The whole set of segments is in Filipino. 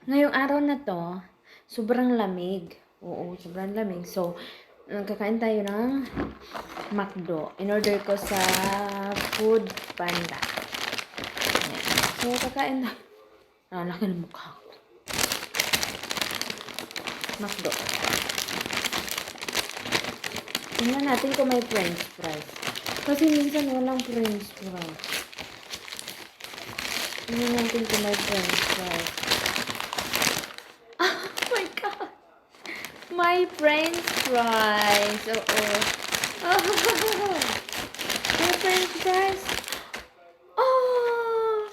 Ngayong araw na 'to, sobrang lamig. Oo, sobrang lamig. So, kakain tayo ng McDo. In-order ko sa Food Panda. Ayan. So, kakain na. Laki ng mukha ko. McDo. Tingnan natin kung may french fries. Kasi minsan walang french fries. Tingnan natin kung may french fries. Oh my God! My french fries! Oo. Oh! My french fries! Oh!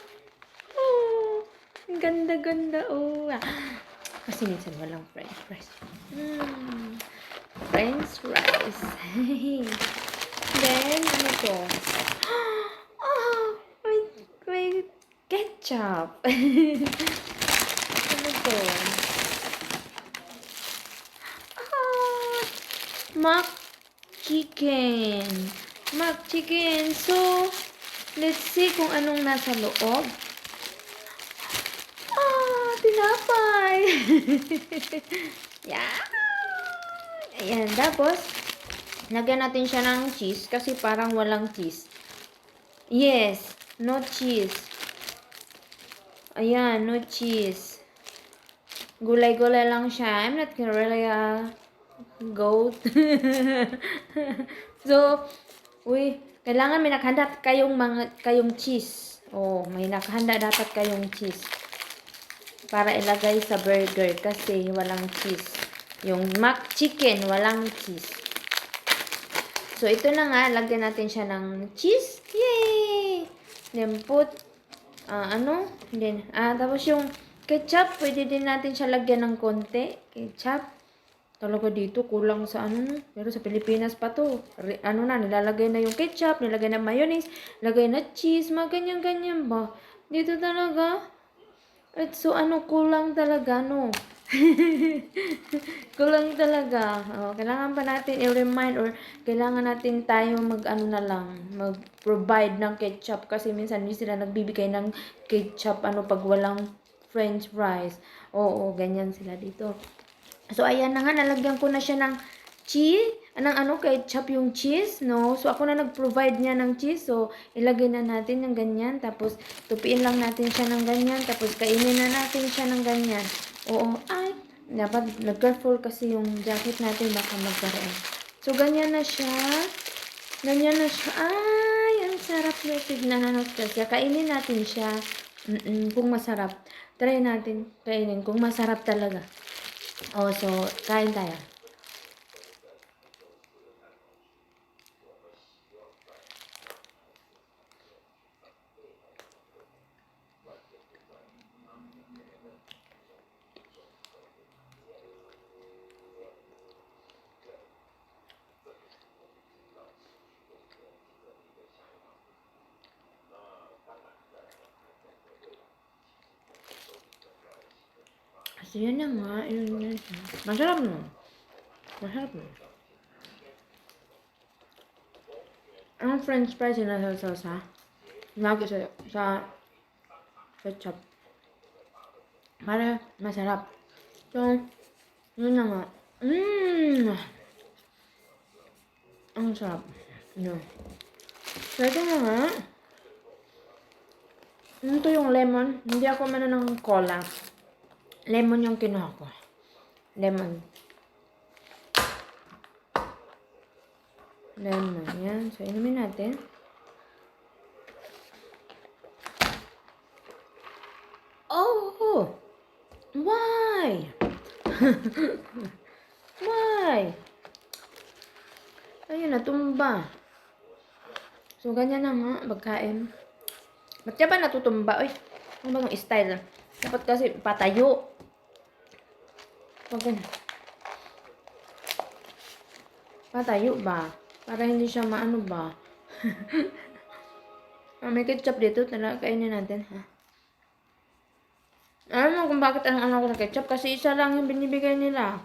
Oh! Ang ganda-ganda. Oh! Kasi minsan walang french fries. French fries. Then, ano to? Oh! May ketchup. Ano to? Ah! Mac chicken. Mac chicken. So, let's see kung anong nasa loob. Tinapay. Yeah. Ayan. Tapos, lagyan natin siya ng cheese kasi parang walang cheese. Yes. No cheese. Ayan. No cheese. Gulay-gulay lang siya. I'm not really a goat. So, kailangan may nakahanda kayong cheese. Oh, may nakahanda dapat kayong cheese. Para ilagay sa burger kasi walang cheese. Yung mac chicken, walang cheese. So, ito na nga. Lagyan natin siya ng cheese. Yay! Then, tapos yung ketchup, pwede din natin siya lagyan ng konti. Ketchup. Talaga dito, kulang sa Pero sa Pilipinas pa to. Nilalagay na yung ketchup, nilalagay na mayonnaise, lagay na cheese, mga ganyan-ganyan ba. Dito talaga, kulang talaga, no? Kulang talaga. Kailangan pa natin i-remind or kailangan natin tayo mag-provide ng ketchup kasi minsan hindi sila nagbibigay ng ketchup pag walang french fries. Oo, ganyan sila dito. So, ayan na nga, nalagyan ko na siya ng ketchup yung cheese, no? So, ako na nag-provide niya ng cheese. So, ilagay na natin ng ganyan. Tapos, tupiin lang natin siya ng ganyan. Tapos, kainin na natin siya ng ganyan. Oo, dapat nag-careful kasi yung jacket natin baka magkaroon. So, ganyan na siya. Ganyan na siya. Ang sarap na. Tignan na siya. Kainin natin siya. Kung masarap. Try natin kainin kung masarap talaga. So, kain tayo. So, yun na nga. Masarap no? Masarap no? Ang french fries yung nasa sauce, ha? Lagi sa ketchup. Para masarap. So, yun na nga. Ang sarap. Yun. So, ito na nga. Ito yung lemon. Hindi ako ng cola. Lemon yung kinuha ko. Lemon. Yan. So, inumin natin. Oh! Why? Why? Ayun, natumba. So, ganyan na nga, pagkain. Ba't ka ba natutumba? Uy, ano ba yung style? Dapat kasi patayo. Pag ganyan. Patayo ba? Para hindi siya maano ba? May ketchup dito. Talaga, kainin natin, ha? Alam mo kung bakit ang ko sa ketchup? Kasi isa lang yung binibigay nila.